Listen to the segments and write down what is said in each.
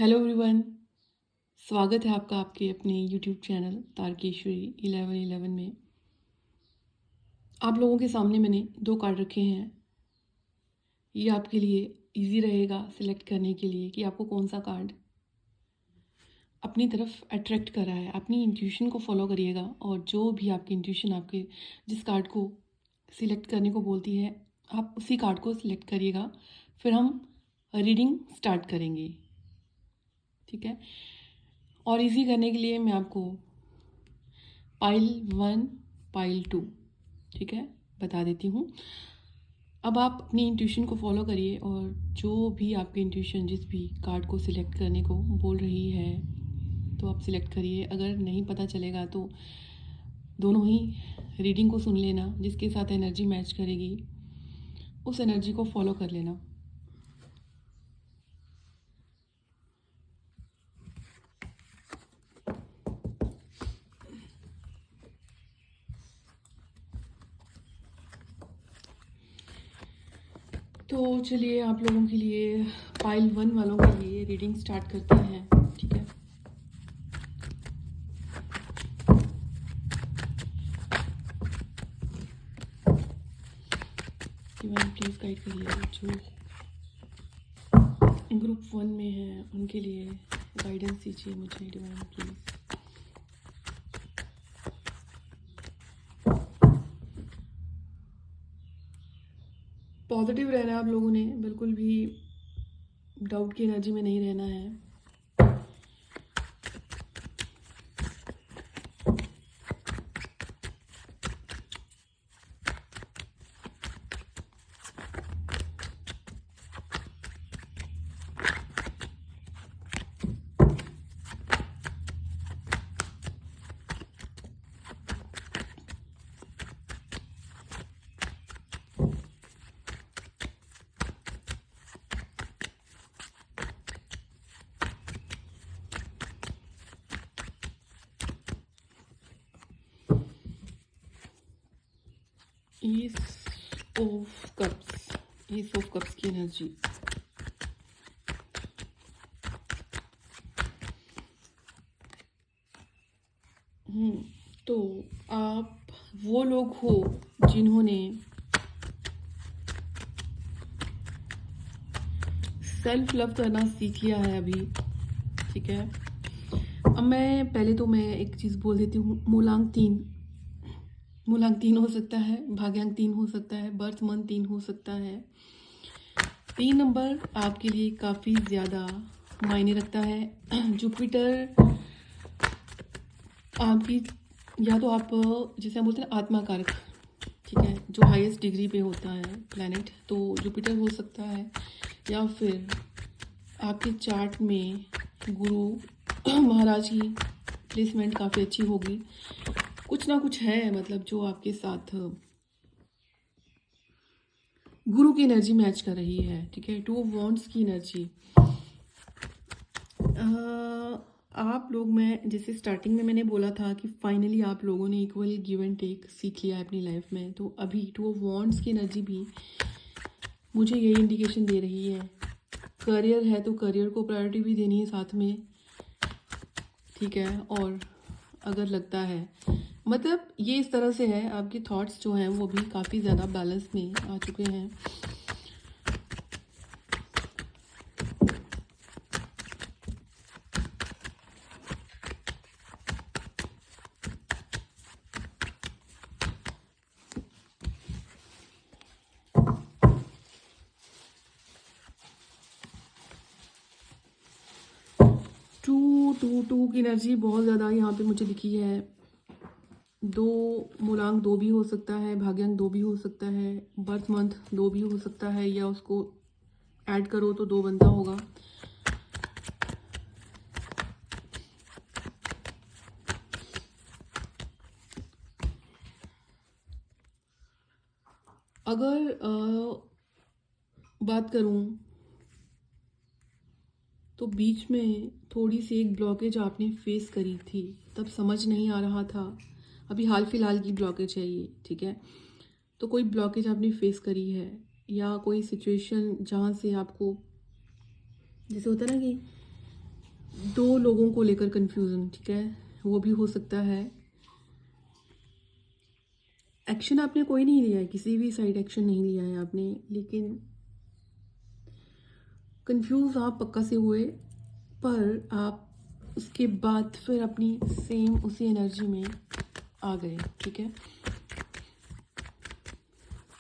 Hello everyone. स्वागत है आपका आपके अपने यूट्यूब चैनल तारकेश्वरी 1111 में। आप लोगों के सामने मैंने दो कार्ड रखे हैं। ये आपके लिए इजी रहेगा सिलेक्ट करने के लिए कि आपको कौन सा कार्ड अपनी तरफ अट्रैक्ट कर रहा है। अपनी इंट्यूशन को फॉलो करिएगा और जो भी आपकी इंट्यूशन आपके जिस कार्ड को सिलेक्ट करने को बोलती है आप उसी कार्ड को सिलेक्ट करिएगा। फिर हम रीडिंग स्टार्ट करेंगे, ठीक है। और इजी करने के लिए मैं आपको पाइल 1 पाइल 2, ठीक है, बता देती हूँ। अब आप अपनी इंट्यूशन को फॉलो करिए और जो भी आपकी इंट्यूशन जिस भी कार्ड को सिलेक्ट करने को बोल रही है तो आप सिलेक्ट करिए। अगर नहीं पता चलेगा तो दोनों ही रीडिंग को सुन लेना, जिसके साथ एनर्जी मैच करेगी उस एनर्जी को फॉलो कर लेना। तो चलिए आप लोगों के लिए पाइल 1 वालों के लिए रीडिंग स्टार्ट करते हैं, ठीक है। डिवाइन प्लीज गाइड करिए। जो ग्रुप 1 में है उनके लिए गाइडेंस दीजिए मुझे डिवाइन प्लीज। पॉजिटिव रहना है आप लोगों ने, बिल्कुल भी डाउट की एनर्जी में नहीं रहना है। ईस ऑफ कप्स की एनर्जी। तो आप वो लोग हो जिन्होंने सेल्फ लव करना सीख लिया है अभी, ठीक है। अब मैं पहले तो मैं एक चीज़ बोल देती हूँ। मूलांक 3 हो सकता है, भाग्यांक 3 हो सकता है, बर्थ मंथ 3 हो सकता है। 3 नंबर आपके लिए काफ़ी ज़्यादा मायने रखता है। जुपिटर आपकी, या तो आप जैसे हम बोलते हैं आत्मा कारक, ठीक है, जो हाईएस्ट डिग्री पे होता है प्लैनेट, तो जुपिटर हो सकता है। या फिर आपके चार्ट में गुरु महाराज की प्लेसमेंट काफ़ी अच्छी होगी। कुछ ना कुछ है मतलब जो आपके साथ गुरु की एनर्जी मैच कर रही है, ठीक है। 2 ऑफ वॉन्ड्स की एनर्जी। आप लोग, मैं जैसे स्टार्टिंग में मैंने बोला था कि फाइनली आप लोगों ने इक्वल गिव एंड टेक सीख लिया है अपनी लाइफ में, तो अभी 2 ऑफ वॉन्ड्स की एनर्जी भी मुझे यही इंडिकेशन दे रही है। करियर है तो करियर को प्रायोरिटी भी देनी है साथ में, ठीक है। और अगर लगता है मतलब ये इस तरह से है, आपके थॉट्स जो हैं वो भी काफ़ी ज़्यादा बैलेंस में आ चुके हैं। टू की एनर्जी बहुत ज़्यादा यहाँ पे मुझे दिखी है। 2 मूलांक 2 भी हो सकता है, भाग्यांक 2 भी हो सकता है, बर्थ मंथ 2 भी हो सकता है, या उसको ऐड करो तो 2 बनता होगा। अगर बात करूं तो बीच में थोड़ी सी एक ब्लॉकेज आपने फेस करी थी, तब समझ नहीं आ रहा था। अभी हाल फिलहाल की ब्लॉकेज है ये, ठीक है। तो कोई ब्लॉकेज आपने फेस करी है या कोई सिचुएशन जहाँ से आपको, जैसे होता है ना कि दो लोगों को लेकर कंफ्यूजन, ठीक है, वो भी हो सकता है। एक्शन आपने कोई नहीं लिया है, किसी भी साइड एक्शन नहीं लिया है आपने, लेकिन कंफ्यूज आप पक्का से हुए, पर आप उसके बाद फिर अपनी सेम उसी एनर्जी में आ गए, ठीक है,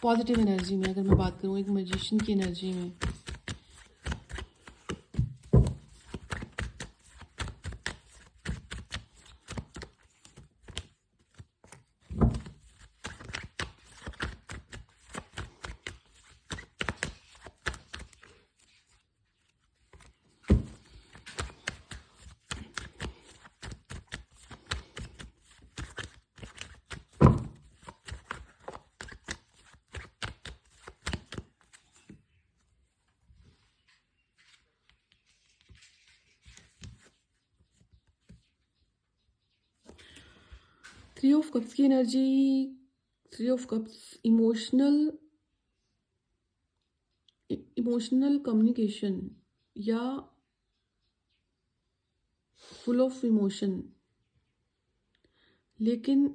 पॉजिटिव एनर्जी में। अगर मैं बात करूँ एक मैजिशियन की एनर्जी में, 3 ऑफ कप्स की energy, 3 of cups emotional communication या फुल ऑफ इमोशन, लेकिन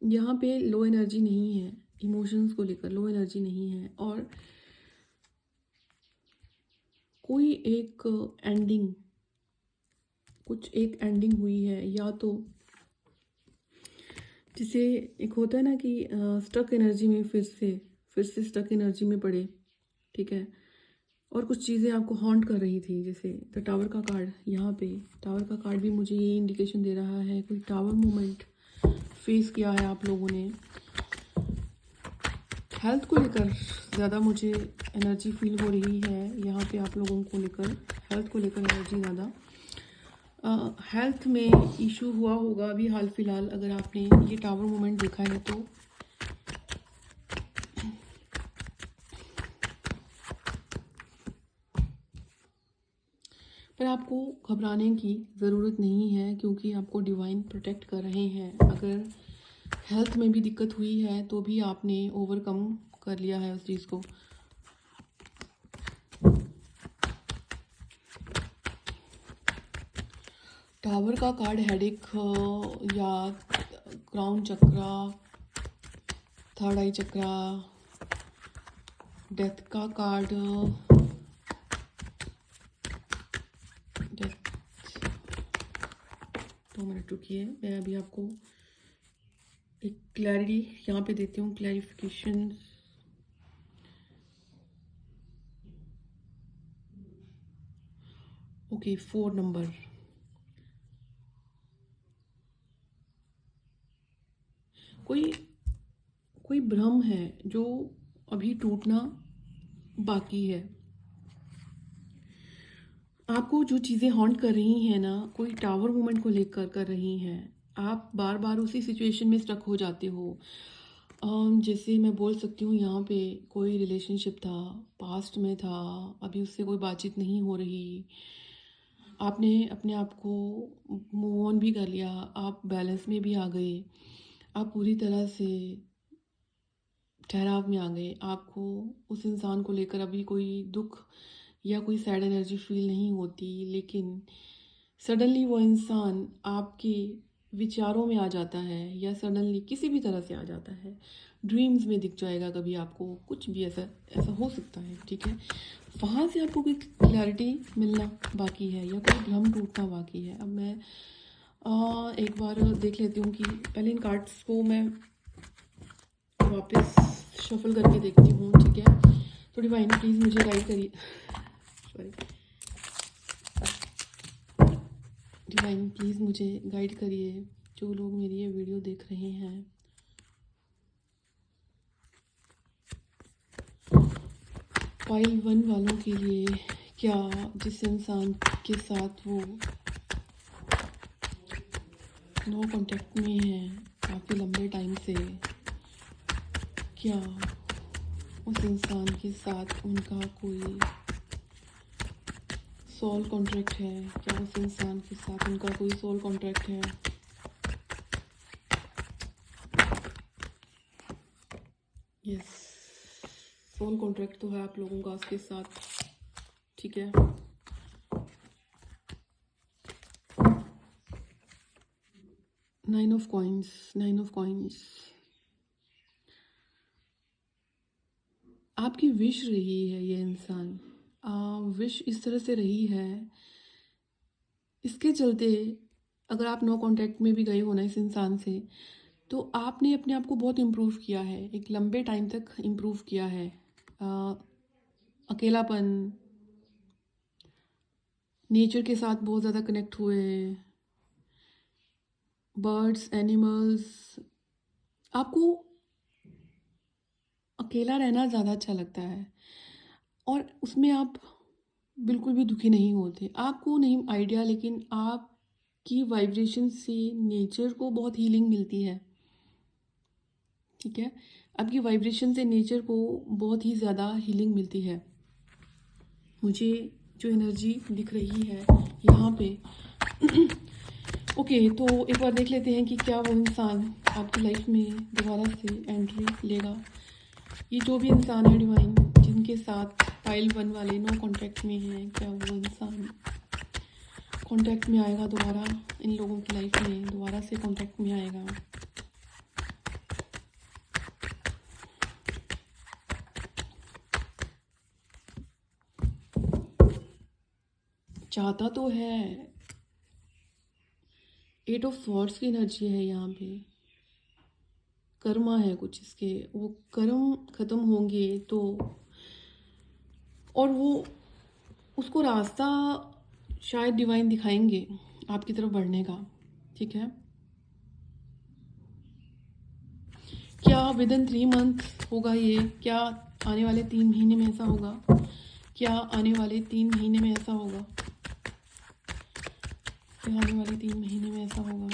यहाँ पे लो एनर्जी नहीं है, इमोशंस को लेकर लो एनर्जी नहीं है, और कोई एक एंडिंग, कुछ एक एंडिंग हुई है, या तो जिसे एक होता है ना कि स्टक एनर्जी में फिर से स्टक एनर्जी में पड़े, ठीक है, और कुछ चीज़ें आपको हॉन्ट कर रही थी, जैसे द टावर का कार्ड, यहाँ पे टावर का कार्ड भी मुझे ये इंडिकेशन दे रहा है कोई टावर मोमेंट फेस किया है आप लोगों ने। हेल्थ को लेकर ज़्यादा मुझे एनर्जी फील हो रही है यहाँ पे, आप लोगों को लेकर हेल्थ को लेकर एनर्जी ज़्यादा। हेल्थ में इशू हुआ होगा अभी हाल फिलहाल, अगर आपने ये टावर मोमेंट देखा है तो। पर आपको घबराने की ज़रूरत नहीं है, क्योंकि आपको डिवाइन प्रोटेक्ट कर रहे हैं। अगर हेल्थ में भी दिक्कत हुई है तो भी आपने ओवरकम कर लिया है उस चीज़ को। टावर का कार्ड हेडेक या क्राउन चक्रा, थर्ड आई चक्रा, डेथ का कार्ड, डेथ। 2 मिनट रुकिए, मैं अभी आपको एक क्लैरिटी यहाँ पे देती हूँ, क्लैरिफिकेशन। ओके, 4 नंबर, कोई भ्रम है जो अभी टूटना बाकी है। आपको जो चीज़ें हॉन्ट कर रही हैं ना, कोई टावर मोमेंट को लेकर कर रही हैं, आप बार बार उसी सिचुएशन में स्टक हो जाते हो। जैसे मैं बोल सकती हूँ, यहाँ पे कोई रिलेशनशिप था, पास्ट में था, अभी उससे कोई बातचीत नहीं हो रही, आपने अपने आप को मूव ऑन भी कर लिया, आप बैलेंस में भी आ गए, आप पूरी तरह से ठहराव में आ गए, आपको उस इंसान को लेकर अभी कोई दुख या कोई सैड एनर्जी फील नहीं होती, लेकिन सडनली वो इंसान आपके विचारों में आ जाता है, या सडनली किसी भी तरह से आ जाता है, ड्रीम्स में दिख जाएगा कभी आपको, कुछ भी ऐसा ऐसा हो सकता है, ठीक है। वहाँ से आपको कोई क्लैरिटी मिलना बाकी है या कोई भ्रम टूटना बाकी है। अब मैं एक बार देख लेती हूँ कि पहले इन कार्ड्स को मैं वापस शफल करके देखती हूँ, ठीक है। तो डिवाइन प्लीज़ मुझे गाइड करिए, सॉरी, डिवाइन प्लीज़ मुझे गाइड करिए, जो लोग मेरी ये वीडियो देख रहे हैं। पाइल 1 वालों के लिए, क्या जिस इंसान के साथ वो नो कांटेक्ट में है काफ़ी लंबे टाइम से, क्या उस इंसान के साथ उनका कोई सोल कॉन्ट्रैक्ट है, क्या उस इंसान के साथ उनका कोई सोल कॉन्ट्रैक्ट है। यस, सोल कॉन्ट्रैक्ट तो है आप लोगों का उसके साथ, ठीक है। 9 ऑफ कॉइंस, 9 ऑफ कॉइंस। आपकी विश रही है ये इंसान, विश इस तरह से रही है, इसके चलते अगर आप नो कांटेक्ट में भी गए हो ना इस इंसान से, तो आपने अपने आप को बहुत इम्प्रूव किया है, एक लंबे टाइम तक इम्प्रूव किया है। अकेलापन, नेचर के साथ बहुत ज़्यादा कनेक्ट हुए, बर्ड्स, एनिमल्स। आपको अकेला रहना ज़्यादा अच्छा लगता है और उसमें आप बिल्कुल भी दुखी नहीं होते। आपको नहीं आइडिया, लेकिन आपकी वाइब्रेशन से नेचर को बहुत हीलिंग मिलती है, ठीक है? आपकी वाइब्रेशन से नेचर को बहुत ही ज़्यादा हीलिंग मिलती है। मुझे जो एनर्जी दिख रही है यहाँ पे ओके, तो एक बार देख लेते हैं कि क्या वो इंसान आपकी लाइफ में दोबारा से एंट्री लेगा। ये जो भी इंसान है डिवाइन, जिनके साथ पाइल 1 वाले नो कांटेक्ट में हैं, क्या वो इंसान कांटेक्ट में आएगा दोबारा? इन लोगों की लाइफ में दोबारा से कांटेक्ट में आएगा? चाहता तो है। 8 ऑफ स्वॉर्ड्स की एनर्जी है यहाँ पे। कर्मा है कुछ इसके, वो कर्म खत्म होंगे तो, और वो उसको रास्ता शायद डिवाइन दिखाएंगे आपकी तरफ बढ़ने का, ठीक है? क्या विद इन 3 मंथ होगा ये? क्या आने वाले 3 महीने में ऐसा होगा? क्या आने वाले 3 महीने में ऐसा होगा? क्या आने वाले 3 महीने में ऐसा होगा?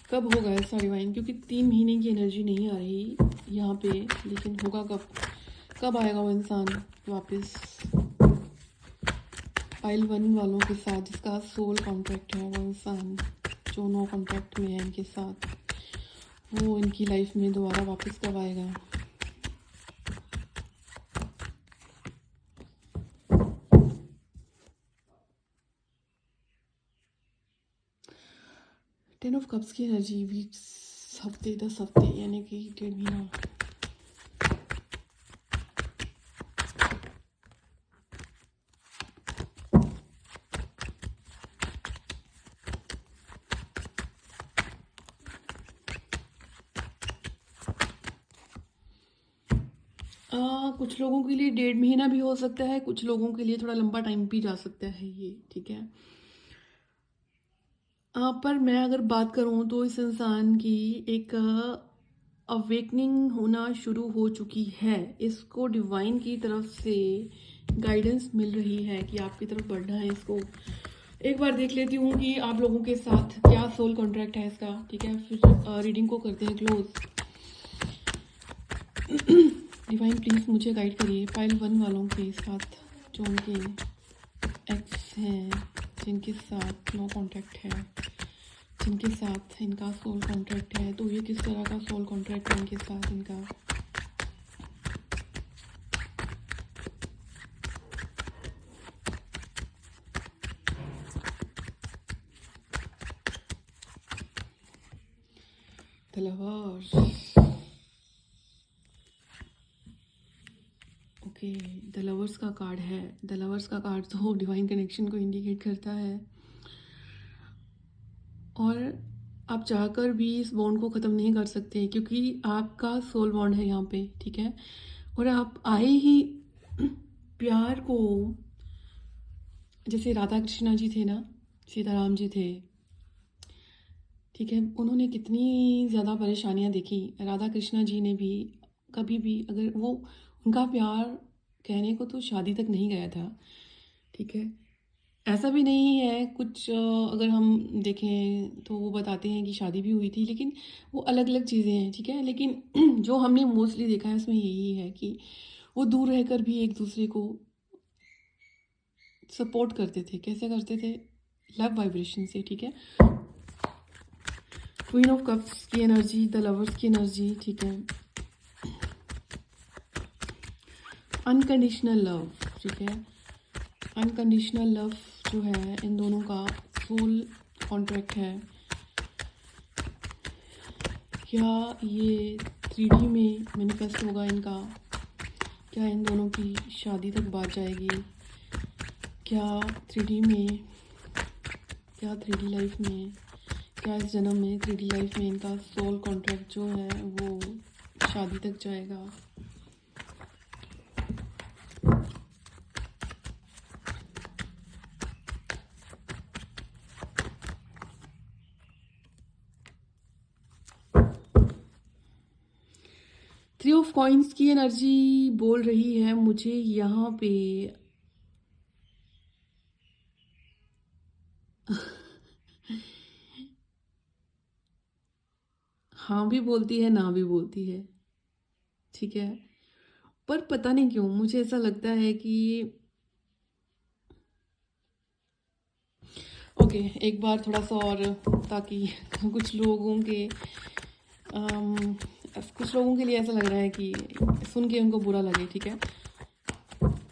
कब होगा ऐसा डिवाइन? क्योंकि 3 महीने की एनर्जी नहीं आ रही यहाँ पे, लेकिन होगा कब? कब आएगा वो इंसान वापस पाइल 1 वालों के साथ, जिसका सोल कॉन्ट्रैक्ट है? वो इंसान जो नो कॉन्ट्रैक्ट में है इनके साथ, वो इनकी लाइफ में दोबारा वापस कब आएगा? टेन ऑफ कप्स की एनर्जी, वीक्स, हफ्ते, 10 हफ्ते, यानी कि 1.5 महीना। कुछ लोगों के लिए 1.5 महीना भी हो सकता है, कुछ लोगों के लिए थोड़ा लंबा टाइम भी जा सकता है ये, ठीक है? पर मैं अगर बात करूँ तो इस इंसान की एक अवेकनिंग होना शुरू हो चुकी है। इसको डिवाइन की तरफ से गाइडेंस मिल रही है कि आपकी तरफ बढ़ना है इसको। एक बार देख लेती हूँ कि आप लोगों के साथ क्या सोल कॉन्ट्रैक्ट है इसका, ठीक है? फिर रीडिंग को करते हैं क्लोज। डिवाइन प्लीज़ मुझे गाइड करिए पाइल 1 वालों के साथ, जो उनके एक्स हैं, जिनके साथ नो कॉन्टैक्ट है, जिनके साथ इनका सोल कॉन्ट्रैक्ट है, तो ये किस तरह का सोल कॉन्ट्रैक्ट है इनके साथ इनका? The lovers, okay, the lovers का कार्ड है। द लवर्स का कार्ड तो डिवाइन कनेक्शन को इंडिकेट करता है, और आप चाहकर भी इस बॉन्ड को ख़त्म नहीं कर सकते क्योंकि आपका सोल बॉन्ड है यहाँ पे, ठीक है? और आप आए ही प्यार को, जैसे राधा कृष्णा जी थे ना, सीताराम जी थे, ठीक है? उन्होंने कितनी ज़्यादा परेशानियाँ देखी। राधा कृष्णा जी ने भी कभी भी, अगर वो, उनका प्यार कहने को तो शादी तक नहीं गया था, ठीक है? ऐसा भी नहीं है कुछ, अगर हम देखें तो वो बताते हैं कि शादी भी हुई थी, लेकिन वो अलग अलग चीज़ें हैं, ठीक है? लेकिन जो हमने मोस्टली देखा है उसमें यही है कि वो दूर रहकर भी एक दूसरे को सपोर्ट करते थे। कैसे करते थे? लव वाइब्रेशन से, ठीक है। क्वीन ऑफ कप्स की एनर्जी, द लवर्स की एनर्जी, ठीक है। अनकंडीशनल लव, ठीक है। अनकंडीशनल लव जो है इन दोनों का सोल कॉन्ट्रैक्ट है। क्या ये 3D में मैनिफेस्ट होगा इनका? क्या इन दोनों की शादी तक बात जाएगी? क्या 3D में, क्या 3D लाइफ में, क्या इस जन्म में 3D लाइफ में इनका सोल कॉन्ट्रैक्ट जो है वो शादी तक जाएगा? थ्री ऑफ कॉइन्स की एनर्जी बोल रही है मुझे यहाँ पे हाँ भी बोलती है, ना भी बोलती है, ठीक है। पर पता नहीं क्यों मुझे ऐसा लगता है कि ओके, एक बार थोड़ा सा और, ताकि कुछ लोगों के कुछ लोगों के लिए ऐसा लग रहा है कि सुन के उनको बुरा लगे, ठीक है।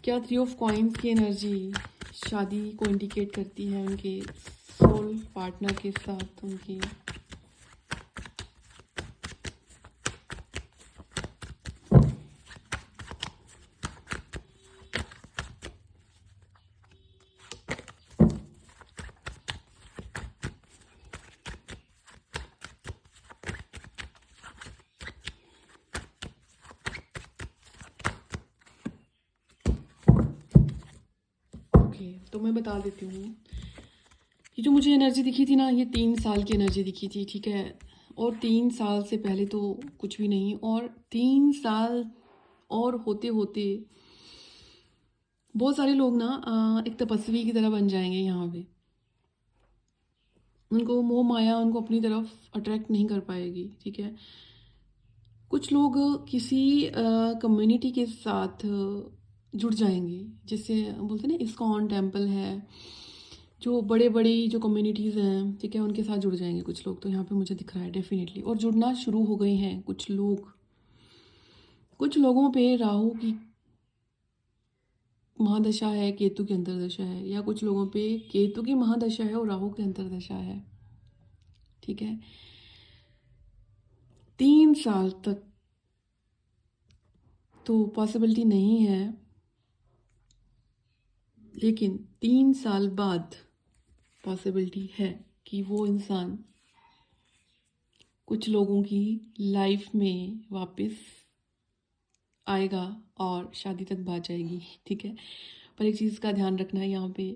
क्या थ्री ऑफ कॉइन्स की एनर्जी शादी को इंडिकेट करती है उनके सोल पार्टनर के साथ? उनकी ओके, तो मैं बता देती हूँ। ये जो मुझे एनर्जी दिखी थी ना, ये 3 साल की एनर्जी दिखी थी, ठीक है। और 3 साल से पहले तो कुछ भी नहीं, और 3 साल और होते होते बहुत सारे लोग ना एक तपस्वी की तरह बन जाएंगे यहाँ पे। उनको मोह माया उनको अपनी तरफ अट्रैक्ट नहीं कर पाएगी, ठीक है। कुछ लोग किसी कम्युनिटी के साथ जुड़ जाएंगे, जिससे बोलते हैं ना इस्कॉन टेम्पल है, जो बड़े बड़ी जो कम्युनिटीज़ हैं, ठीक है, उनके साथ जुड़ जाएंगे कुछ लोग। तो यहाँ पे मुझे दिख रहा है डेफिनेटली, और जुड़ना शुरू हो गए हैं कुछ लोग। कुछ लोगों पे राहु की महादशा है, केतु की अंतर्दशा है, या कुछ लोगों पे केतु की महादशा है और राहु की अंतर्दशा है, ठीक है। 3 साल तक तो पॉसिबिलिटी नहीं है, लेकिन 3 साल बाद पॉसिबिलिटी है कि वो इंसान कुछ लोगों की लाइफ में वापस आएगा और शादी तक बात जाएगी, ठीक है। पर एक चीज़ का ध्यान रखना है यहाँ पे,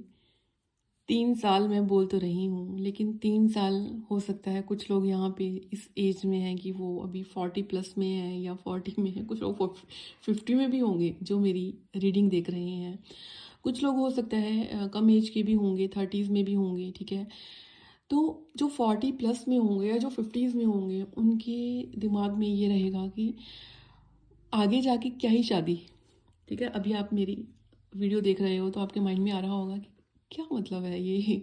3 साल मैं बोल तो रही हूँ, लेकिन 3 साल हो सकता है कुछ लोग यहाँ पे इस एज में हैं कि वो अभी 40+ में है या 40 में है, कुछ लोग 50 में भी होंगे जो मेरी रीडिंग देख रहे हैं। कुछ लोग हो सकता है कम एज के भी होंगे, 30s में भी होंगे, ठीक है। तो जो 40+ में होंगे या जो 50s में होंगे, उनके दिमाग में ये रहेगा कि आगे जाके क्या ही शादी, ठीक है। अभी आप मेरी वीडियो देख रहे हो तो आपके माइंड में आ रहा होगा कि क्या मतलब है ये,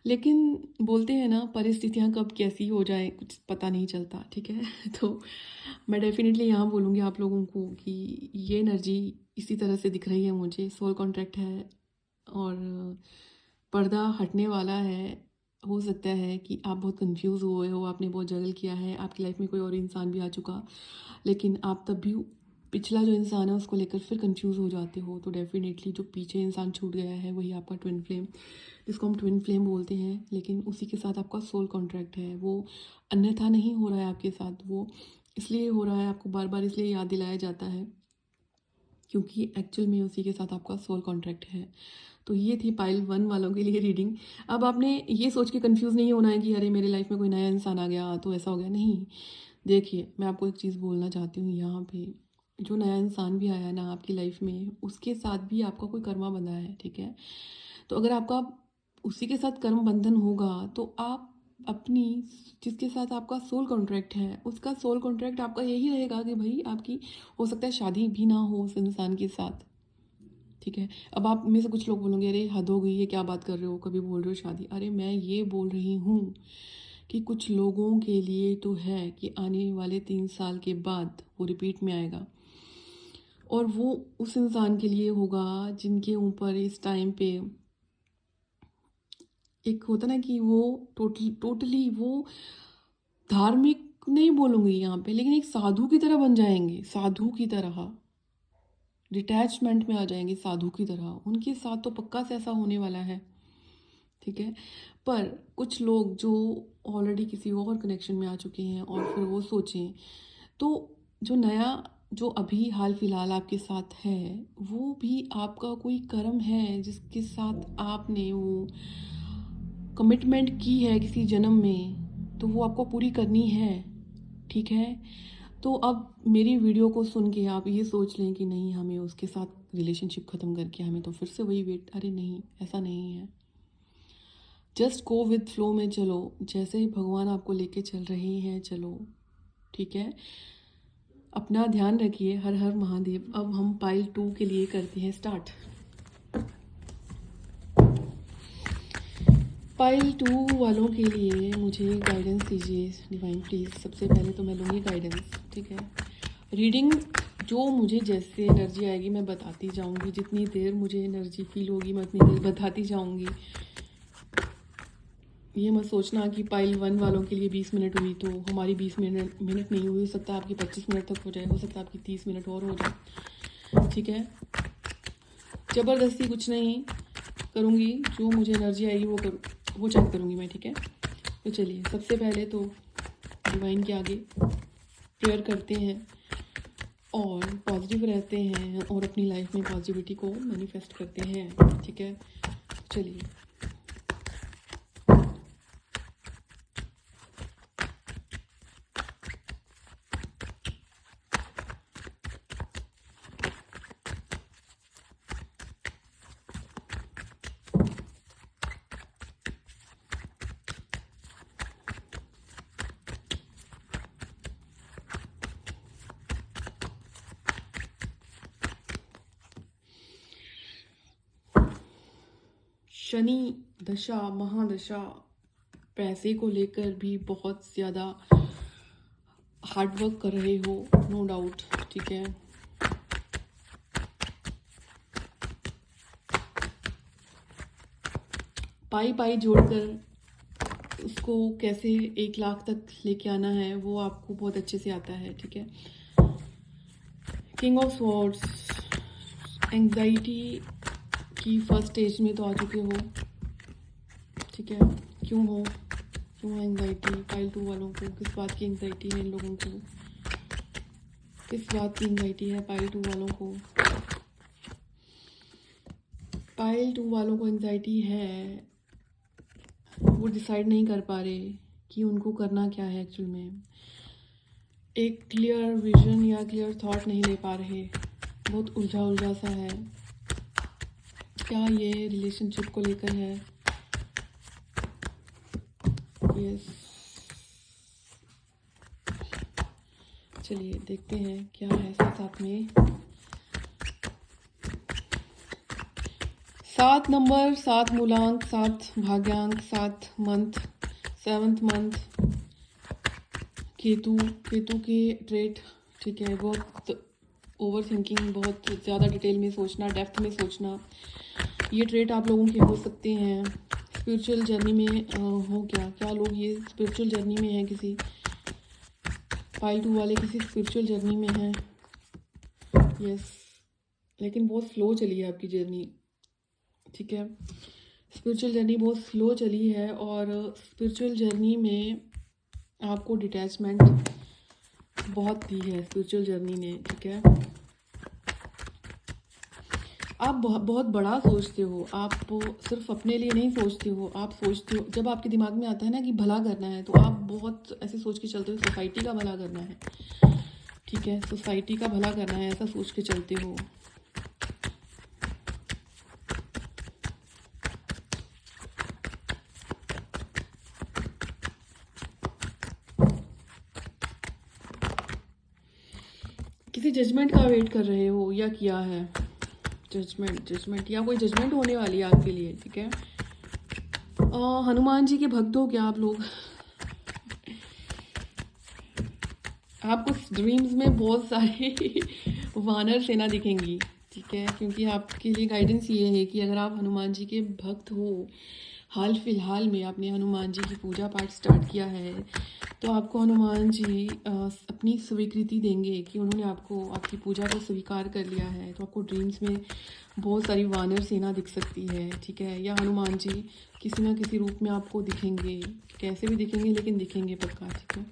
लेकिन बोलते हैं ना परिस्थितियाँ कब कैसी हो जाए कुछ पता नहीं चलता, ठीक है। तो मैं डेफिनेटली यहाँ बोलूँगी आप लोगों को कि ये एनर्जी इसी तरह से दिख रही है मुझे। सोल कॉन्ट्रैक्ट है और पर्दा हटने वाला है। हो सकता है कि आप बहुत कंफ्यूज हुए हो, आपने बहुत जगल किया है, आपकी लाइफ में कोई और इंसान भी आ चुका, लेकिन आप तब भी पिछला जो इंसान है उसको लेकर फिर कंफ्यूज हो जाते हो। तो डेफिनेटली जो पीछे इंसान छूट गया है वही आपका ट्विन फ्लेम, जिसको हम ट्विन फ्लेम बोलते हैं, लेकिन उसी के साथ आपका सोल कॉन्ट्रैक्ट है। वो अन्यथा नहीं हो रहा है आपके साथ, वो इसलिए हो रहा है, आपको बार बार इसलिए याद दिलाया जाता है क्योंकि एक्चुअल में उसी के साथ आपका सोल कॉन्ट्रैक्ट है। तो ये थी पाइल 1 वालों के लिए रीडिंग। अब आपने ये सोच के कंफ्यूज नहीं होना है कि अरे मेरे लाइफ में कोई नया इंसान आ गया तो ऐसा हो गया, नहीं। देखिए, मैं आपको एक चीज़ बोलना चाहती हूँ यहाँ पे, जो नया इंसान भी आया ना आपकी लाइफ में, उसके साथ भी आपका कोई कर्मा बंधा है, ठीक है। तो अगर आपका उसी के साथ कर्म बंधन होगा तो आप अपनी, जिसके साथ आपका सोल कॉन्ट्रैक्ट है, उसका सोल कॉन्ट्रैक्ट आपका यही रहेगा कि भाई आपकी हो सकता है शादी भी ना हो उस इंसान के साथ, ठीक है। अब आप में से कुछ लोग बोलोगे अरे हद हो गई, ये क्या बात कर रहे हो, कभी बोल रहे हो शादी। अरे मैं ये बोल रही हूँ कि कुछ लोगों के लिए तो है कि आने वाले 3 साल के बाद वो रिपीट में आएगा, और वो उस इंसान के लिए होगा जिनके ऊपर इस टाइम पे एक होता ना कि वो टोटली वो धार्मिक नहीं बोलूँगी यहाँ पे, लेकिन एक साधु की तरह बन जाएंगे, साधु की तरह डिटैचमेंट में आ जाएंगे, साधु की तरह। उनके साथ तो पक्का से ऐसा होने वाला है, ठीक है। पर कुछ लोग जो ऑलरेडी किसी और कनेक्शन में आ चुके हैं और फिर वो सोचें, तो जो नया जो अभी हाल फिलहाल आपके साथ है वो भी आपका कोई कर्म है जिसके साथ आपने वो कमिटमेंट की है किसी जन्म में, तो वो आपको पूरी करनी है, ठीक है। तो अब मेरी वीडियो को सुन के आप ये सोच लें कि नहीं हमें उसके साथ रिलेशनशिप ख़त्म करके हमें तो फिर से वही वेट, अरे नहीं, ऐसा नहीं है। जस्ट गो विद फ्लो में चलो, जैसे ही भगवान आपको लेके चल रहे हैं चलो, ठीक है। अपना ध्यान रखिए। हर हर महादेव। अब हम पाइल 2 के लिए करते हैं स्टार्ट। पाइल 2 वालों के लिए मुझे गाइडेंस दीजिए डिवाइन प्लीज़। सबसे पहले तो मैं लूँगी गाइडेंस, ठीक है। रीडिंग जो मुझे जैसे एनर्जी आएगी मैं बताती जाऊँगी, जितनी देर मुझे एनर्जी फील होगी मैं उतनी देर बताती जाऊँगी। ये मत सोचना कि पाइल 1 वालों के लिए 20 मिनट हुई तो हमारी 20 मिनट नहीं हुई, हो सकता है आपकी 25 मिनट तक हो जाए, हो सकता है आपकी 30 मिनट और हो जाए, ठीक है। ज़बरदस्ती कुछ नहीं करूँगी, जो मुझे एनर्जी आएगी वो चेक करूँगी मैं, ठीक है। तो चलिए सबसे पहले तो डिवाइन के आगे प्रेयर करते हैं और पॉजिटिव रहते हैं और अपनी लाइफ में पॉजिटिविटी को मैनिफेस्ट करते हैं, ठीक है। चलिए शनि दशा महादशा पैसे को लेकर भी बहुत ज़्यादा हार्डवर्क कर रहे हो, नो डाउट, ठीक है। पाई पाई जोड़कर उसको कैसे 1 लाख तक लेके आना है वो आपको बहुत अच्छे से आता है, ठीक है। किंग ऑफ स्वॉर्ड्स, एंग्जाइटी की फर्स्ट स्टेज में तो आ चुके हो, ठीक है। क्यों एंग्जाइटी पाइल 2 वालों को? किस बात की एंग्जाइटी है इन लोगों को? किस बात की एंग्जाइटी है पाइल 2 वालों को? पाइल 2 वालों को एंग्जाइटी है, वो डिसाइड नहीं कर पा रहे कि उनको करना क्या है एक्चुअल में। एक क्लियर विजन या क्लियर थॉट नहीं ले पा रहे, बहुत उलझा सा है। क्या ये रिलेशनशिप को लेकर है? यस, चलिए देखते हैं क्या है साथ में। 7 नंबर, 7 मूलांक, 7 भाग्यांक, 7 मंथ, 7th मंथ, केतु के ट्रेट, ठीक है। बहुत ओवर थिंकिंग, बहुत ज़्यादा डिटेल में सोचना, डेप्थ में सोचना, ये ट्रेट आप लोगों के हो सकते हैं। स्पिरिचुअल जर्नी में हो क्या लोग ये स्पिरिचुअल जर्नी में हैं, किसी पाइल 2 वाले किसी स्पिरिचुअल जर्नी में हैं, यस। लेकिन बहुत स्लो चली है आपकी जर्नी, ठीक है। स्पिरिचुअल जर्नी बहुत स्लो चली है और स्पिरिचुअल जर्नी में आपको डिटैचमेंट बहुत दी है स्पिरिचुअल जर्नी ने, ठीक है। आप बहुत बड़ा सोचते हो, आप सिर्फ अपने लिए नहीं सोचते हो, आप सोचते हो, जब आपके दिमाग में आता है ना कि भला करना है, तो आप बहुत ऐसे सोच के चलते हो सोसाइटी का भला करना है, ठीक है। सोसाइटी का भला करना है, ऐसा सोच के चलते हो। किसी जजमेंट का वेट कर रहे हो या किया है, जजमेंट या कोई जजमेंट होने वाली है आपके लिए, ठीक है। हनुमान जी के भक्त हो क्या आप लोग? आपको ड्रीम्स में बहुत सारे वानर सेना दिखेंगी, ठीक है, क्योंकि आपके लिए गाइडेंस ये है कि अगर आप हनुमान जी के भक्त हो, हाल फिलहाल में आपने हनुमान जी की पूजा पाठ स्टार्ट किया है, तो आपको हनुमान जी अपनी स्वीकृति देंगे कि उन्होंने आपको आपकी पूजा को स्वीकार कर लिया है। तो आपको ड्रीम्स में बहुत सारी वानर सेना दिख सकती है, ठीक है, या हनुमान जी किसी ना किसी रूप में आपको दिखेंगे, कैसे भी दिखेंगे लेकिन दिखेंगे पक्का, ठीक है।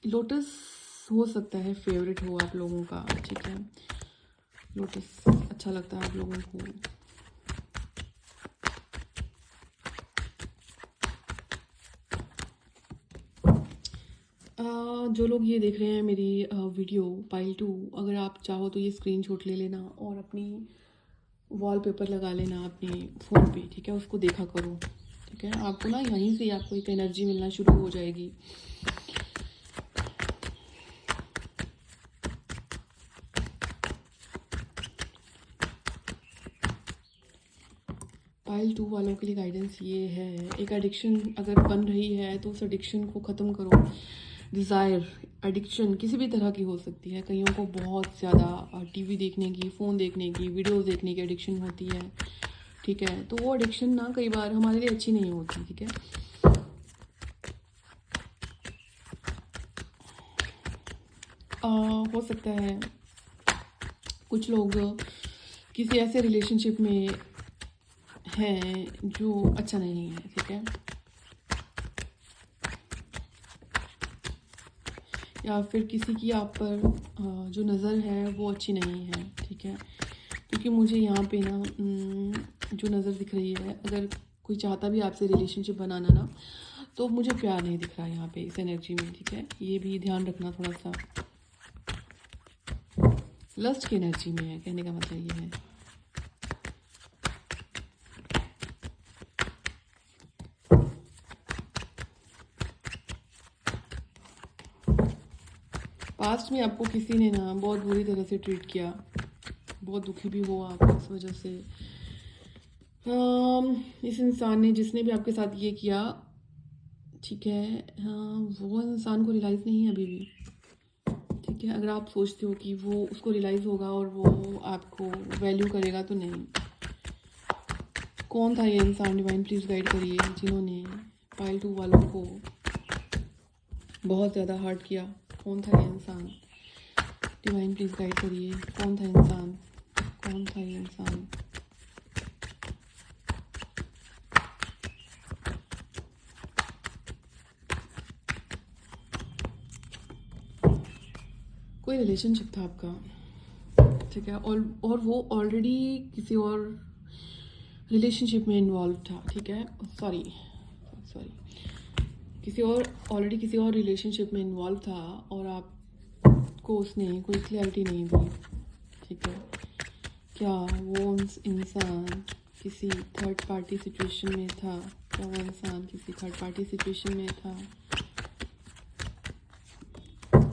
लोटस हो सकता है फेवरेट हो आप लोगों का, ठीक है, लोटस अच्छा लगता है आप लोगों को। जो लोग ये देख रहे हैं मेरी वीडियो पाइल 2, अगर आप चाहो तो ये स्क्रीनशॉट ले लेना और अपनी वॉलपेपर लगा लेना अपने फ़ोन पे, ठीक है, उसको देखा करो, ठीक है। आपको ना यहीं से आपको एक एनर्जी मिलना शुरू हो जाएगी। पाइल 2 वालों के लिए गाइडेंस ये है, एक एडिक्शन अगर बन रही है तो उस एडिक्शन को ख़त्म करो। डिज़ायर एडिक्शन किसी भी तरह की हो सकती है, कईयों को बहुत ज़्यादा टीवी देखने की, फ़ोन देखने की, वीडियोस देखने की एडिक्शन होती है, ठीक है। तो वो एडिक्शन ना कई बार हमारे लिए अच्छी नहीं होती, ठीक है। हो सकता है कुछ लोग किसी ऐसे रिलेशनशिप में हैं जो अच्छा नहीं है, ठीक है, या फिर किसी की आप पर जो नज़र है वो अच्छी नहीं है, ठीक है। क्योंकि मुझे यहाँ पे ना जो नज़र दिख रही है, अगर कोई चाहता भी आपसे रिलेशनशिप बनाना ना, तो मुझे प्यार नहीं दिख रहा है यहाँ पे इस एनर्जी में, ठीक है। ये भी ध्यान रखना थोड़ा सा, लस्ट की एनर्जी में है, कहने का मतलब ये है। पास्ट में आपको किसी ने ना बहुत बुरी तरह से ट्रीट किया, बहुत दुखी भी हो आप इस वजह से। इस इंसान ने, जिसने भी आपके साथ ये किया, ठीक है, वो इंसान को रियलाइज़ नहीं है अभी भी, ठीक है। अगर आप सोचते हो कि वो उसको रियलाइज़ होगा और वो आपको वैल्यू करेगा, तो नहीं। कौन था ये इंसान? डिवाइन प्लीज़ गाइड करिए, जिन्होंने पाइल 2 वालों को बहुत ज़्यादा हर्ट किया। कौन था ये इंसान? डिवाइन प्लीज़ गाइड करिए, कौन था इंसान? कौन था ये इंसान? कोई रिलेशनशिप था आपका, ठीक है, और वो ऑलरेडी किसी और रिलेशनशिप में इन्वॉल्व था, ठीक है, सॉरी ऑलरेडी किसी और रिलेशनशिप में इन्वॉल्व था और आपको उसने कोई क्लैरिटी नहीं दी, ठीक है। क्या वो इंसान किसी थर्ड पार्टी सिचुएशन में था? क्या वो इंसान किसी थर्ड पार्टी सिचुएशन में था?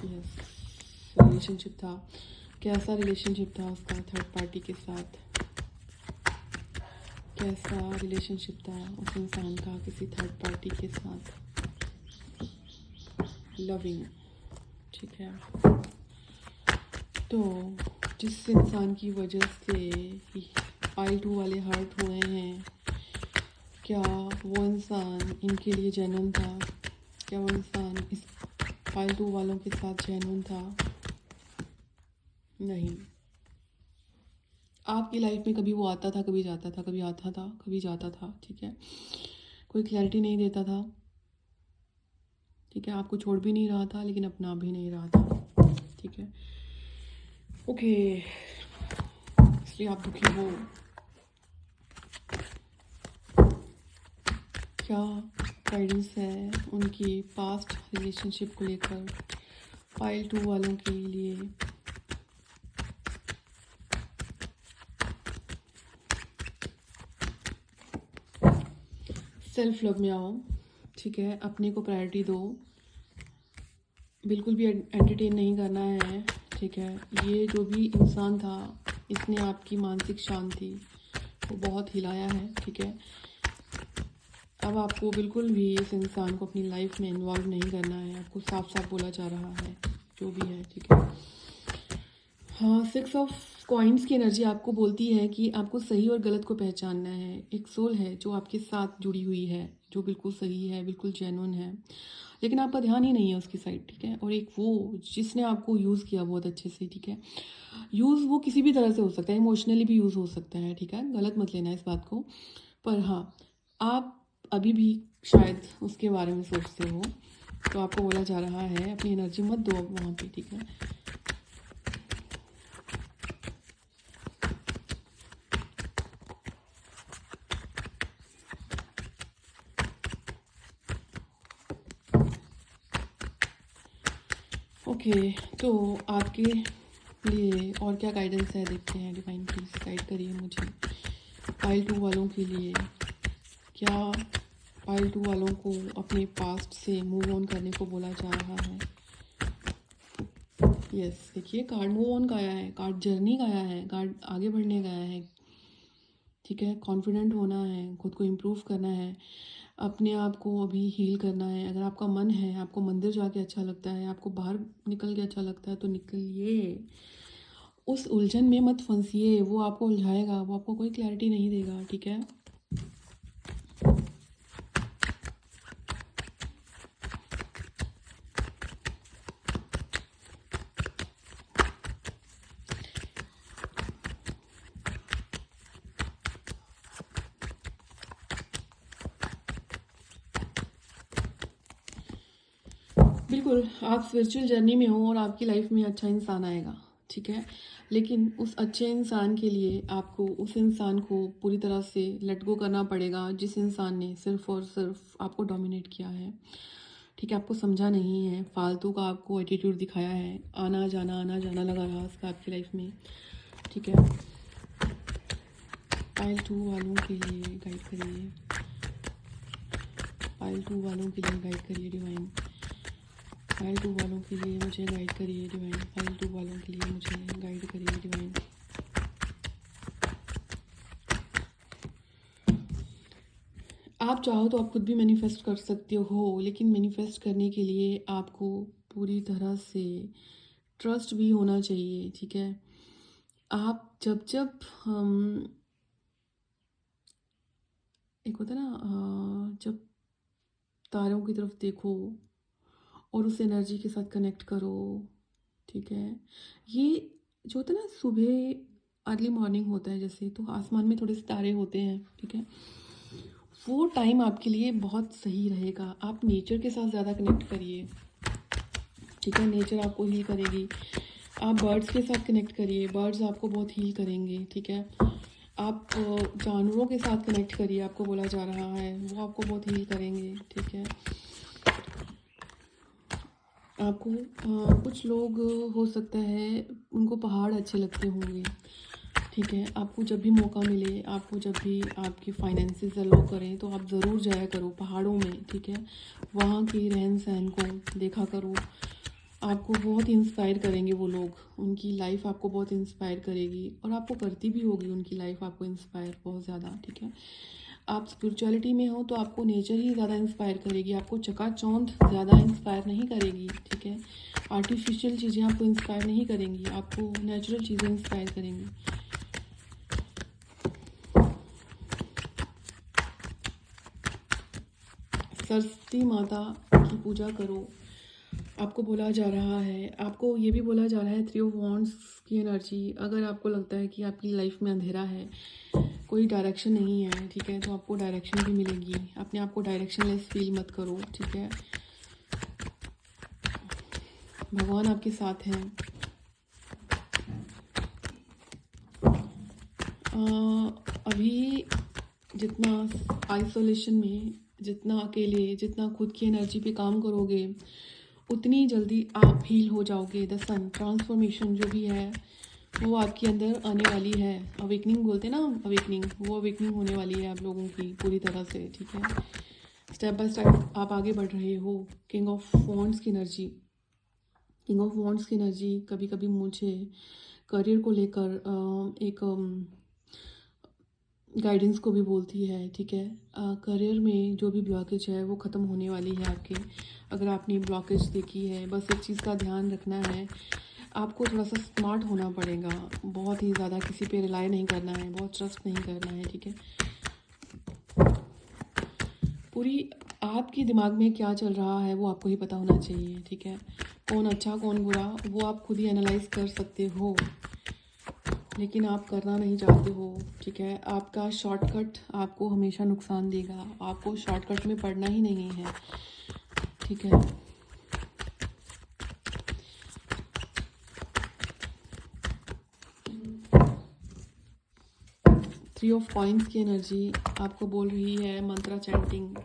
यस, रिलेशनशिप था। कैसा रिलेशनशिप था उसका थर्ड पार्टी के साथ? कैसा रिलेशनशिप था उस इंसान का किसी थर्ड पार्टी के साथ? लविंग, ठीक है। तो जिस इंसान की वजह से पाइल 2 वाले हर्ट हुए हैं, क्या वो इंसान इनके लिए जेन्युइन था? क्या वो इंसान इस पाइल 2 वालों के साथ जेन्युइन था? नहीं। आपकी लाइफ में कभी वो आता था, कभी जाता था, कभी आता था, कभी जाता था, ठीक है। कोई क्लैरिटी नहीं देता था, ठीक है। आपको छोड़ भी नहीं रहा था लेकिन अपना भी नहीं रहा था, ठीक है। ओके, इसलिए आप दुखी हो। क्या गाइडेंस है उनकी पास्ट रिलेशनशिप को लेकर पाइल 2 वालों के लिए? सेल्फ लव में आओ, ठीक है, अपने को प्रायोरिटी दो, बिल्कुल भी एंटरटेन नहीं करना है ठीक है। ये जो भी इंसान था, इसने आपकी मानसिक शांति को बहुत हिलाया है, ठीक है। अब आपको बिल्कुल भी इस इंसान को अपनी लाइफ में इन्वॉल्व नहीं करना है, आपको साफ साफ बोला जा रहा है जो भी है, ठीक है। हाँ, 6 ऑफ कॉइन्स की एनर्जी आपको बोलती है कि आपको सही और गलत को पहचानना है। एक सोल है जो आपके साथ जुड़ी हुई है, जो बिल्कुल सही है, बिल्कुल जेन्युइन है, लेकिन आपका ध्यान ही नहीं है उसकी साइड, ठीक है। और एक वो जिसने आपको यूज़ किया बहुत अच्छे से, ठीक है। यूज़ वो किसी भी तरह से हो सकता है, इमोशनली भी यूज़ हो सकता है, ठीक है। गलत मत लेना इस बात को, पर हाँ, आप अभी भी शायद उसके बारे में सोचते हो, तो आपको बोला जा रहा है अपनी एनर्जी मत दो अब वहाँ पे, ठीक है। ओके, तो आपके लिए और क्या गाइडेंस है देखते हैं। डिवाइन प्लीज गाइड करिए मुझे पाइल 2 वालों के लिए। क्या पाइल 2 वालों को अपने पास्ट से मूव ऑन करने को बोला जा रहा है? यस, देखिए कार्ड मूव ऑन का आया है, कार्ड जर्नी का आया है, कार्ड आगे बढ़ने का आया है, ठीक है। कॉन्फिडेंट होना है, खुद को इम्प्रूव करना है, अपने आप को अभी हील करना है। अगर आपका मन है, आपको मंदिर जाके अच्छा लगता है, आपको बाहर निकल के अच्छा लगता है, तो निकलिए। उस उलझन में मत फंसिए, वो आपको उलझाएगा, वो आपको कोई क्लैरिटी नहीं देगा, ठीक है। बिल्कुल, आप स्पिरिचुअल जर्नी में हो और आपकी लाइफ में अच्छा इंसान आएगा, ठीक है। लेकिन उस अच्छे इंसान के लिए आपको उस इंसान को पूरी तरह से लेट गो करना पड़ेगा जिस इंसान ने सिर्फ और सिर्फ आपको डोमिनेट किया है, ठीक है। आपको समझा नहीं है, फालतू का आपको एटीट्यूड दिखाया है, आना जाना लगा रहा उसका आपकी लाइफ में, ठीक है। पाइल 2 वालों के लिए गाइड करिए, पाइल 2 वालों के लिए गाइड करिए डिवाइन। पाइल 2 वालों के लिए मुझे गाइड करिए डिवाइन। पाइल 2 वालों के लिए मुझे गाइड करिए डिवाइन। आप चाहो तो आप खुद भी मैनिफेस्ट कर सकते हो, लेकिन मैनिफेस्ट करने के लिए आपको पूरी तरह से ट्रस्ट भी होना चाहिए, ठीक है। आप जब जब एक होता है ना, जब तारों की तरफ देखो और उस एनर्जी के साथ कनेक्ट करो, ठीक है। ये जो होता है ना, सुबह अर्ली मॉर्निंग होता है जैसे, तो आसमान में थोड़े से तारे होते हैं, ठीक है। वो टाइम आपके लिए बहुत सही रहेगा। आप नेचर के साथ ज़्यादा कनेक्ट करिए, ठीक है। नेचर आपको हील करेगी। आप बर्ड्स के साथ कनेक्ट करिए, बर्ड्स आपको बहुत हील करेंगे, ठीक है। आप जानवरों के साथ कनेक्ट करिए, आपको बोला जा रहा है, वो आपको बहुत हील करेंगे, ठीक है। आपको कुछ लोग हो सकता है उनको पहाड़ अच्छे लगते होंगे, ठीक है। आपको जब भी मौका मिले, आपको जब भी आपके फाइनेंसेस अलाउ करें, तो आप ज़रूर जाया करो पहाड़ों में, ठीक है। वहाँ के रहन सहन को देखा करो, आपको बहुत इंस्पायर करेंगे वो लोग, उनकी लाइफ आपको बहुत इंस्पायर करेगी, और आपको करती भी होगी उनकी लाइफ आपको इंस्पायर बहुत ज़्यादा, ठीक है। आप स्पिरिचुअलिटी में हो तो आपको नेचर ही ज़्यादा इंस्पायर करेगी, आपको चकाचौंध ज़्यादा इंस्पायर नहीं करेगी, ठीक है। आर्टिफिशियल चीज़ें आपको इंस्पायर नहीं करेंगी, आपको नेचुरल चीज़ें इंस्पायर करेंगी। सरस्वती माता की पूजा करो, आपको बोला जा रहा है। आपको ये भी बोला जा रहा है 3 ऑफ वॉन्ड्स की एनर्जी। अगर आपको लगता है कि आपकी लाइफ में अंधेरा है, कोई डायरेक्शन नहीं है, ठीक है, तो आपको डायरेक्शन भी मिलेगी। अपने आप को डायरेक्शनलेस फील मत करो, ठीक है। भगवान आपके साथ हैं। अभी जितना आइसोलेशन में, जितना अकेले, जितना खुद की एनर्जी पे काम करोगे, उतनी जल्दी आप हील हो जाओगे। द सन ट्रांसफॉर्मेशन जो भी है वो आपके अंदर आने वाली है। अवेकनिंग बोलते हैं ना, अवेकनिंग, वो अवेकनिंग होने वाली है आप लोगों की पूरी तरह से, ठीक है। स्टेप बाय स्टेप आप आगे बढ़ रहे हो। किंग ऑफ वॉन्ड्स की एनर्जी, किंग ऑफ वॉन्ड्स की एनर्जी कभी कभी मुझे करियर को लेकर एक गाइडेंस को भी बोलती है, ठीक है। करियर में जो भी ब्लॉकेज है वो ख़त्म होने वाली है आपके। अगर आपने ब्लॉकेज देखी है, बस एक चीज़ का ध्यान रखना है, आपको थोड़ा सा स्मार्ट होना पड़ेगा। बहुत ही ज़्यादा किसी पे रिलाई नहीं करना है, बहुत ट्रस्ट नहीं करना है, ठीक है। पूरी आपके दिमाग में क्या चल रहा है वो आपको ही पता होना चाहिए, ठीक है। कौन अच्छा कौन बुरा वो आप खुद ही एनालाइज कर सकते हो, लेकिन आप करना नहीं चाहते हो, ठीक है। आपका शॉर्टकट आपको हमेशा नुकसान देगा, आपको शॉर्टकट में पड़ना ही नहीं है, ठीक है। थ्री ऑफ कॉइन्स की एनर्जी आपको बोल रही है मंत्रा चैंटिंग,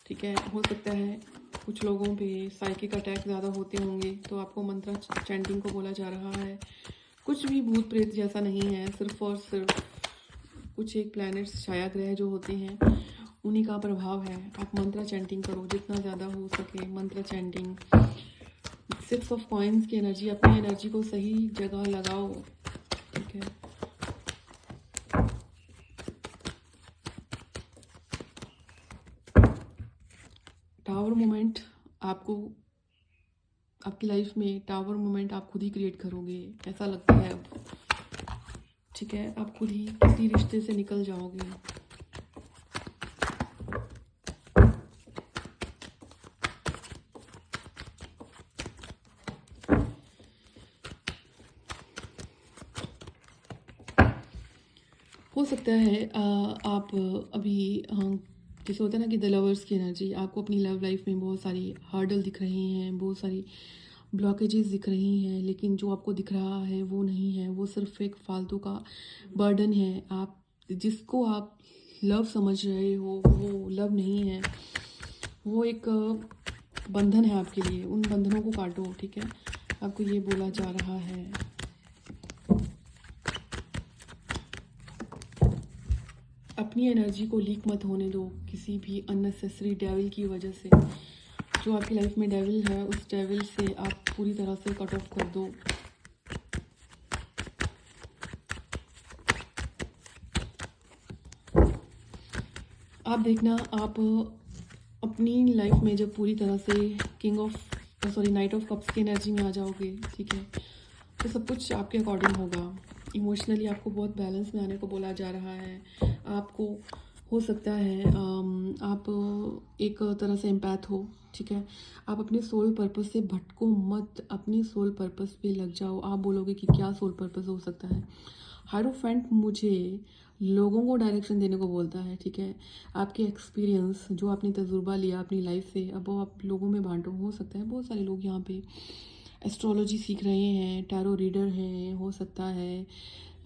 ठीक है। हो सकता है कुछ लोगों पे साइकिक अटैक ज़्यादा होते होंगे, तो आपको मंत्रा चैंटिंग को बोला जा रहा है। कुछ भी भूत प्रेत जैसा नहीं है, सिर्फ और सिर्फ कुछ एक प्लैनेट्स छाया ग्रह जो होते हैं उन्हीं का प्रभाव है। आप मंत्रा चैंटिंग करो जितना ज़्यादा हो सके, मंत्रा चैंटिंग। सिक्स ऑफ कॉइन्स की एनर्जी, अपनी एनर्जी को सही जगह लगाओ, ठीक है। टावर मोमेंट आपको, आपकी लाइफ में टावर मोमेंट आप खुद ही क्रिएट करोगे ऐसा लगता है अब, ठीक है। आप खुद ही किसी रिश्ते से निकल जाओगे। हो सकता है आप अभी जैसे होता है ना कि द लवर्स की एनर्जी, आपको अपनी लव लाइफ में बहुत सारी हर्डल दिख रही हैं, बहुत सारी ब्लॉकेजेस दिख रही हैं, लेकिन जो आपको दिख रहा है वो नहीं है, वो सिर्फ एक फालतू का बर्डन है। आप जिसको आप लव समझ रहे हो वो लव नहीं है, वो एक बंधन है आपके लिए। उन बंधनों को काटो, ठीक है, आपको ये बोला जा रहा है। अपनी एनर्जी को लीक मत होने दो किसी भी अननेसेसरी डेविल की वजह से। जो आपकी लाइफ में डेविल है उस डेविल से आप पूरी तरह से कट ऑफ कर दो। आप देखना, आप अपनी लाइफ में जब पूरी तरह से नाइट ऑफ कप्स की एनर्जी में आ जाओगे, ठीक है, तो सब कुछ आपके अकॉर्डिंग होगा। इमोशनली आपको बहुत बैलेंस में आने को बोला जा रहा है। आपको हो सकता है आप एक तरह से एम्पैथ हो, ठीक है। आप अपने सोल पर्पस से भटको मत, अपने सोल पर्पस पे लग जाओ। आप बोलोगे कि क्या सोल पर्पस हो सकता है। हायरोफेंट मुझे लोगों को डायरेक्शन देने को बोलता है, ठीक है। आपके एक्सपीरियंस जो आपने तजुर्बा लिया अपनी लाइफ से, अब वो आप लोगों में बांटो। हो सकता है बहुत सारे लोग यहाँ पे एस्ट्रोलॉजी सीख रहे हैं, टैरो रीडर हैं, हो सकता है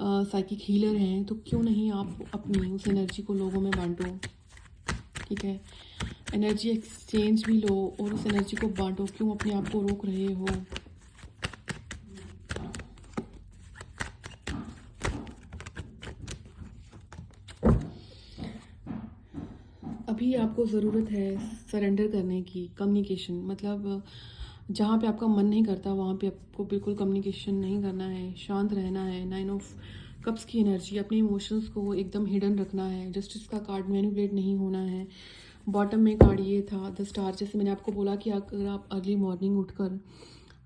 साइकिक हीलर हैं, तो क्यों नहीं आप अपनी उस एनर्जी को लोगों में बांटो, ठीक है। एनर्जी एक्सचेंज भी लो और उस एनर्जी को बांटो, क्यों अपने आप को रोक रहे हो। अभी आपको ज़रूरत है सरेंडर करने की, कम्युनिकेशन, मतलब जहाँ पे आपका मन नहीं करता वहाँ पे आपको बिल्कुल कम्युनिकेशन नहीं करना है, शांत रहना है। नाइन ऑफ कप्स की एनर्जी, अपने इमोशंस को एकदम हिडन रखना है। जस्टिस का कार्ड, मैनिपुलेट नहीं होना है। बॉटम में कार्ड ये था द स्टार, जैसे मैंने आपको बोला कि अगर आप अर्ली मॉर्निंग उठकर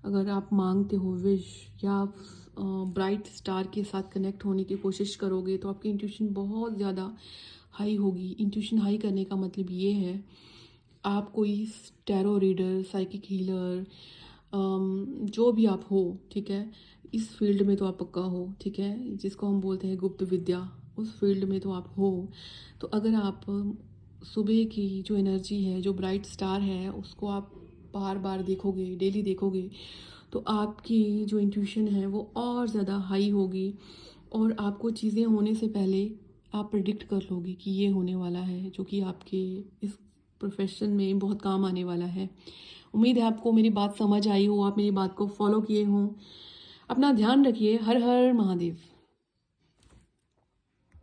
अगर आप मांगते हो विश, या आप ब्राइट स्टार के साथ कनेक्ट होने की कोशिश करोगे, तो आपकी इंट्यूशन बहुत ज़्यादा हाई होगी। इंट्यूशन हाई करने का मतलब ये है, आप कोई टैरो रीडर, साइकिक हीलर, जो भी आप हो, ठीक है, इस फील्ड में तो आप पक्का हो, ठीक है, जिसको हम बोलते हैं गुप्त विद्या, उस फील्ड में तो आप हो। तो अगर आप सुबह की जो एनर्जी है, जो ब्राइट स्टार है, उसको आप बार बार देखोगे, डेली देखोगे, तो आपकी जो इंट्यूशन है वो और ज़्यादा हाई होगी, और आपको चीज़ें होने से पहले आप प्रिडिक्ट कर लोगे कि ये होने वाला है, जो कि आपके इस प्रोफेशन में बहुत काम आने वाला है। उम्मीद है आपको मेरी बात समझ आई हो, आप मेरी बात को फॉलो किए हों। अपना ध्यान रखिए। हर हर महादेव।